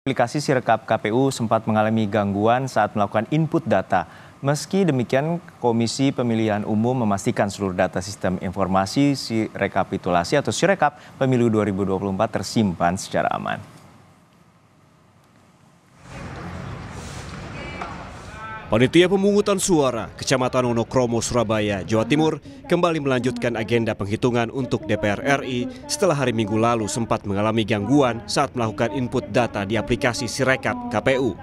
Aplikasi Sirekap KPU sempat mengalami gangguan saat melakukan input data. Meski demikian, Komisi Pemilihan Umum memastikan seluruh data sistem informasi rekapitulasi atau Sirekap Pemilu 2024 tersimpan secara aman. Panitia Pemungutan Suara Kecamatan Wonokromo, Surabaya, Jawa Timur kembali melanjutkan agenda penghitungan untuk DPR RI setelah hari Minggu lalu sempat mengalami gangguan saat melakukan input data di aplikasi Sirekap KPU.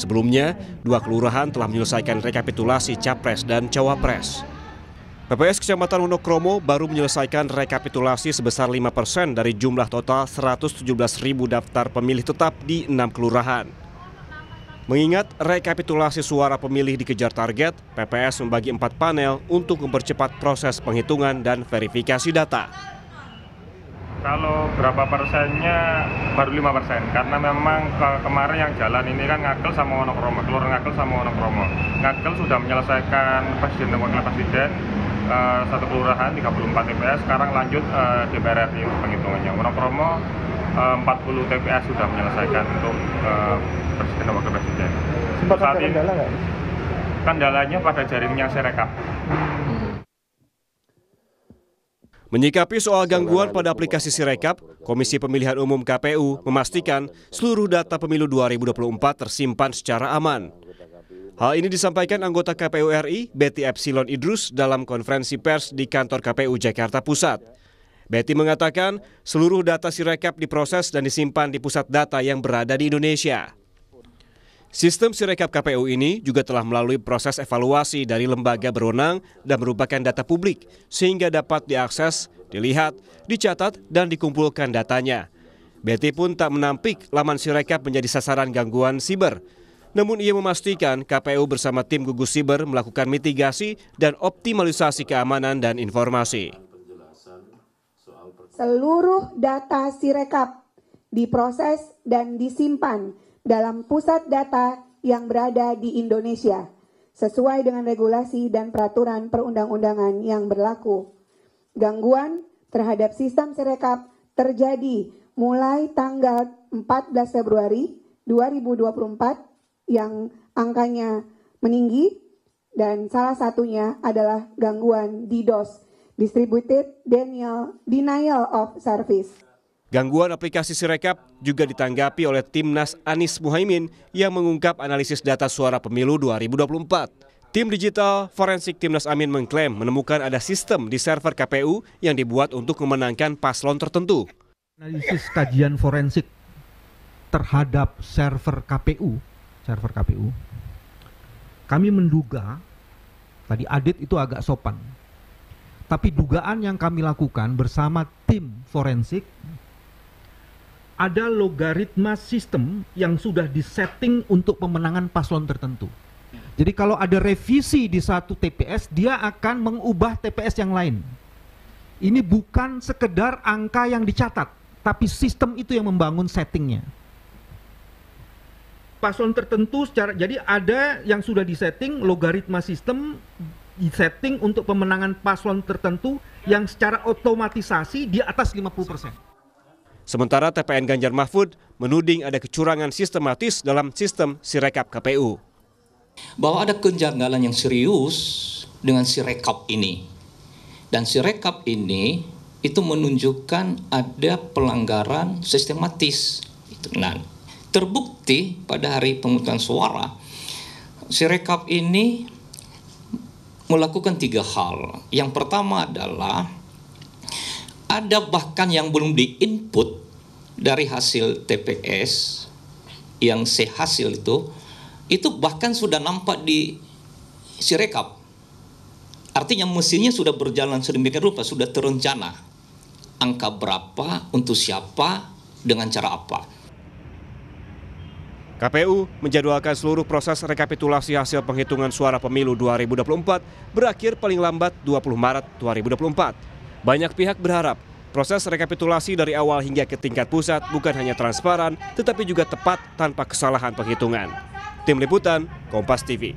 Sebelumnya, 2 kelurahan telah menyelesaikan rekapitulasi Capres dan Cawapres. PPS Kecamatan Wonokromo baru menyelesaikan rekapitulasi sebesar 5% dari jumlah total 117.000 daftar pemilih tetap di 6 kelurahan. Mengingat rekapitulasi suara pemilih dikejar target, PPS membagi 4 panel untuk mempercepat proses penghitungan dan verifikasi data. Kalau berapa persennya baru 5%, karena memang kemarin yang jalan ini kan Ngagel sama Wonokromo, Kelurahan Ngagel sama Wonokromo. Ngagel sudah menyelesaikan presiden dan wakil presiden, 1 kelurahan 34 TPS, sekarang lanjut DPR RI penghitungannya. Wonokromo 40 TPS sudah menyelesaikan untuk presiden dan wakil presiden. Sempat ada kendala nggak? Kendalanya pada jaringnya Sirekap. Menyikapi soal gangguan pada aplikasi Sirekap, Komisi Pemilihan Umum KPU memastikan seluruh data pemilu 2024 tersimpan secara aman. Hal ini disampaikan anggota KPU RI, Betty Epsilon Idrus, dalam konferensi pers di kantor KPU Jakarta Pusat. Betty mengatakan seluruh data Sirekap diproses dan disimpan di pusat data yang berada di Indonesia. Sistem Sirekap KPU ini juga telah melalui proses evaluasi dari lembaga berwenang dan merupakan data publik sehingga dapat diakses, dilihat, dicatat, dan dikumpulkan datanya. Betty pun tak menampik laman Sirekap menjadi sasaran gangguan siber. Namun ia memastikan KPU bersama tim gugus siber melakukan mitigasi dan optimalisasi keamanan dan informasi. Seluruh data Sirekap diproses dan disimpan dalam pusat data yang berada di Indonesia, sesuai dengan regulasi dan peraturan perundang-undangan yang berlaku. Gangguan terhadap sistem Sirekap terjadi mulai tanggal 14 Februari 2024 yang angkanya meninggi, dan salah satunya adalah gangguan DDoS, Distributed Denial of Service. Gangguan aplikasi Sirekap juga ditanggapi oleh Timnas Anies Muhaimin yang mengungkap analisis data suara pemilu 2024. Tim digital forensik Timnas Amin mengklaim menemukan ada sistem di server KPU yang dibuat untuk memenangkan paslon tertentu. Analisis kajian forensik terhadap server KPU, kami menduga, tadi Adit itu agak sopan, tapi dugaan yang kami lakukan bersama tim forensik, ada logaritma sistem yang sudah disetting untuk pemenangan paslon tertentu. Jadi kalau ada revisi di satu TPS, dia akan mengubah TPS yang lain. Ini bukan sekedar angka yang dicatat, tapi sistem itu yang membangun settingnya. Paslon tertentu jadi ada yang sudah disetting, logaritma sistem disetting untuk pemenangan paslon tertentu yang secara otomatisasi di atas 50%. Sementara TPN Ganjar Mahfud menuding ada kecurangan sistematis dalam sistem Sirekap KPU. Bahwa ada kejanggalan yang serius dengan Sirekap ini. Dan Sirekap ini itu menunjukkan ada pelanggaran sistematis. Nah, terbukti pada hari pemungutan suara, Sirekap ini melakukan 3 hal. Yang pertama adalah ada bahkan yang belum diinput dari hasil TPS yang sehasil itu bahkan sudah nampak di Sirekap. Artinya mesinnya sudah berjalan sedemikian rupa, sudah terencana. Angka berapa, untuk siapa, dengan cara apa. KPU menjadwalkan seluruh proses rekapitulasi hasil penghitungan suara pemilu 2024 berakhir paling lambat 20 Maret 2024. Banyak pihak berharap proses rekapitulasi dari awal hingga ke tingkat pusat bukan hanya transparan, tetapi juga tepat tanpa kesalahan penghitungan. Tim Liputan, Kompas TV.